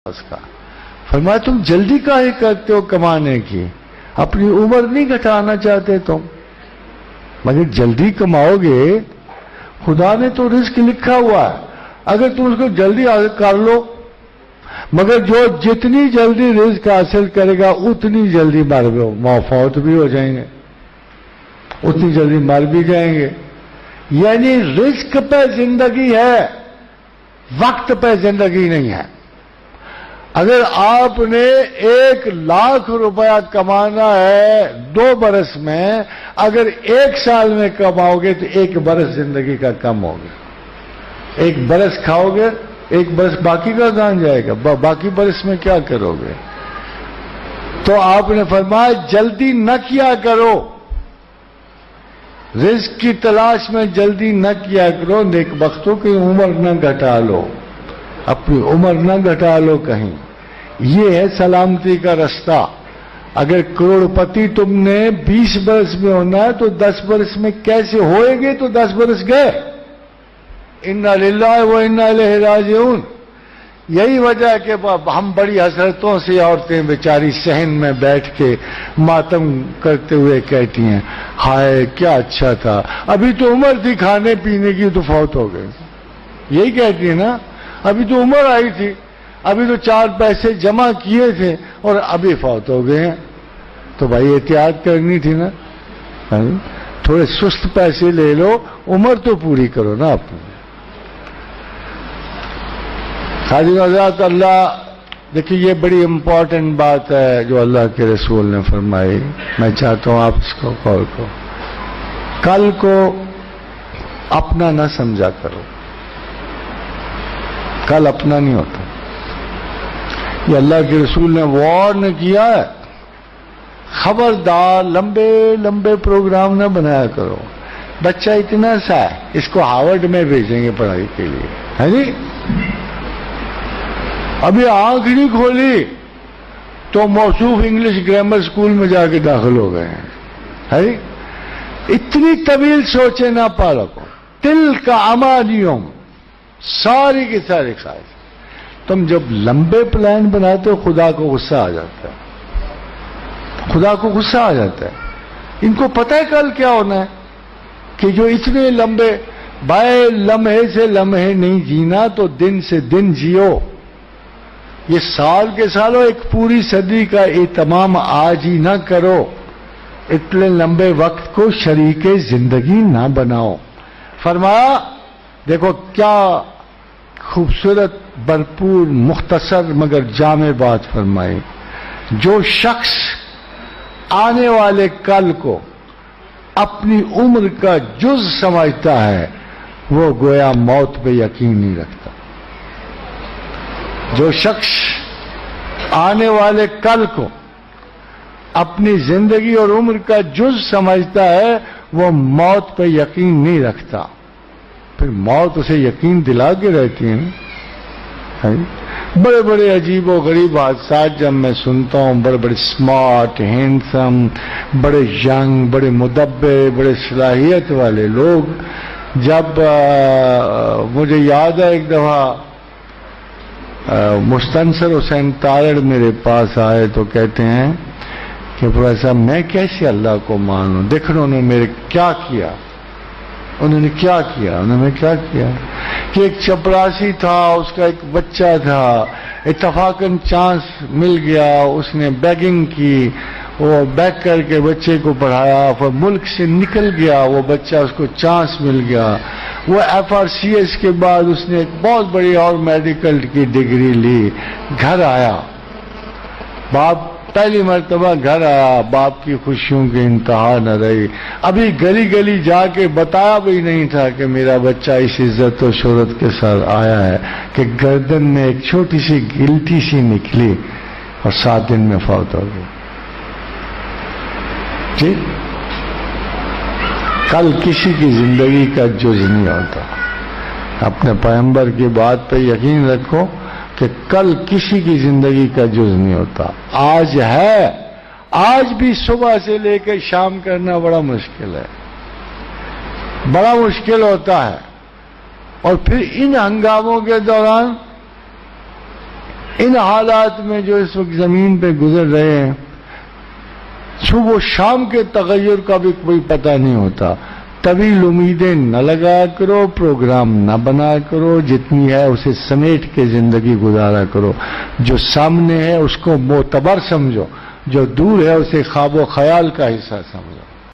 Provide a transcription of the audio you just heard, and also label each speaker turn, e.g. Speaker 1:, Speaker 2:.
Speaker 1: اس کا فرمایا تم جلدی کاہے کرتے ہو کمانے کی، اپنی عمر نہیں گھٹانا چاہتے تم، مگر جلدی کماؤ گے، خدا نے تو رزق لکھا ہوا ہے، اگر تم اس کو جلدی حاصل کر لو، مگر جو جتنی جلدی رزق حاصل کرے گا اتنی جلدی فوت بھی ہو جائیں گے، اتنی جلدی مر بھی جائیں گے۔ یعنی رزق پہ زندگی ہے، وقت پہ زندگی نہیں ہے۔ اگر آپ نے 1,00,000 روپیہ کمانا ہے 2 برس میں، اگر 1 سال میں کماؤ گے تو 1 برس زندگی کا کم ہوگا، 1 برس کھاؤ گے، 1 برس باقی کا کہاں جائے گا، باقی برس میں کیا کرو گے؟ تو آپ نے فرمایا جلدی نہ کیا کرو، رزق کی تلاش میں جلدی نہ کیا کرو، نیک بختوں کی عمر نہ گھٹا لو، اپنی عمر نہ گھٹا لو کہیں۔ یہ ہے سلامتی کا رستہ۔ اگر کروڑ پتی تم نے 20 برس میں ہونا ہے تو 10 برس میں کیسے ہوئے گے؟ تو 10 برس گئے۔ انا للہ و انا الیہ راجعون۔ یہی وجہ ہے کہ ہم بڑی حسرتوں سے عورتیں بیچاری صحن میں بیٹھ کے ماتم کرتے ہوئے کہتی ہیں ہائے کیا اچھا تھا، ابھی تو عمر تھی کھانے پینے کی تو فوت ہو گئے۔ یہی کہتی ہے نا، ابھی تو عمر آئی تھی، ابھی تو 4 پیسے جمع کیے تھے اور ابھی فوت ہو گئے ہیں۔ تو بھائی احتیاط کرنی تھی نا، تھوڑے سست پیسے لے لو، عمر تو پوری کرو نا اپنی۔ حاضرین حضرات، اللہ دیکھیے یہ بڑی امپورٹنٹ بات ہے جو اللہ کے رسول نے فرمائی، میں چاہتا ہوں آپ اس کو غور کرو۔ کل کو اپنا نہ سمجھا کرو، کل اپنا نہیں ہوتا۔ یہ اللہ کے رسول نے وارن کیا ہے، خبردار لمبے لمبے پروگرام نہ بنایا کرو۔ بچہ اتنا سا ہے، اس کو ہارورڈ میں بھیجیں گے پڑھائی کے لیے، ہے جی، ابھی آنکھ نہیں کھولی تو موصوف انگلش گرامر اسکول میں جا کے داخل ہو گئے ہیں، ہے جی۔ اتنی طویل سوچے نہ پالو کو، تل کا امانیوم، ساری کی ساری خواہش۔ تم جب لمبے پلان بناتے ہو خدا کو غصہ آ جاتا ہے، خدا کو غصہ آ جاتا ہے۔ ان کو پتہ ہے کل کیا ہونا ہے، کہ جو اتنے لمبے بھائی لمحے سے لمحے نہیں جینا تو دن سے دن جیو۔ یہ سال کے سالوں ایک پوری صدی کا اہتمام آج ہی نہ کرو، اتنے لمبے وقت کو شریک زندگی نہ بناؤ۔ فرمایا دیکھو کیا خوبصورت بھرپور مختصر مگر جامع بات فرمائی، جو شخص آنے والے کل کو اپنی عمر کا جز سمجھتا ہے وہ گویا موت پہ یقین نہیں رکھتا۔ جو شخص آنے والے کل کو اپنی زندگی اور عمر کا جز سمجھتا ہے وہ موت پہ یقین نہیں رکھتا، پھر موت اسے یقین دلا کے رہتی ہے۔ بڑے بڑے عجیب و غریب حادثات جب میں سنتا ہوں، بڑے بڑے سمارٹ ہینڈسم، بڑے ینگ، بڑے مدبر، بڑے صلاحیت والے لوگ، جب مجھے یاد ہے ایک دفعہ مستنصر حسین تارڑ میرے پاس آئے تو کہتے ہیں کہ پروفیسر میں کیسے اللہ کو مانوں، دیکھو انہوں نے میرے کیا کیا، انہوں نے کیا کیا کہ ایک چپراسی تھا، اس کا ایک بچہ تھا، اتفاقاً چانس مل گیا، اس نے بیگنگ کی، وہ بیگ کر کے بچے کو پڑھایا، پھر ملک سے نکل گیا وہ بچہ، اس کو چانس مل گیا، وہ FRCS کے بعد اس نے ایک بہت بڑی اور میڈیکل کی ڈگری لی، گھر آیا، باپ پہلی مرتبہ گھر آیا، باپ کی خوشیوں کی انتہا نہ رہی، ابھی گلی گلی جا کے بتایا بھی نہیں تھا کہ میرا بچہ اس عزت و شہرت کے ساتھ آیا ہے کہ گردن میں ایک چھوٹی سی گلٹی سی نکلی اور 7 دن میں فوت ہو گئی۔ جی کل کسی کی زندگی کا جز نہیں ہوتا، اپنے پیغمبر کی بات پہ یقین رکھو کہ کل کسی کی زندگی کا جز نہیں ہوتا، آج ہے، آج بھی صبح سے لے کے شام کرنا بڑا مشکل ہے، بڑا مشکل ہوتا ہے، اور پھر ان ہنگاموں کے دوران ان حالات میں جو اس وقت زمین پہ گزر رہے ہیں، صبح و شام کے تغیر کا بھی کوئی پتہ نہیں ہوتا. طویل امیدیں نہ لگایا کرو، پروگرام نہ بنایا کرو، جتنی ہے اسے سمیٹ کے زندگی گزارا کرو. جو سامنے ہے اس کو معتبر سمجھو، جو دور ہے اسے خواب و خیال کا حصہ سمجھو.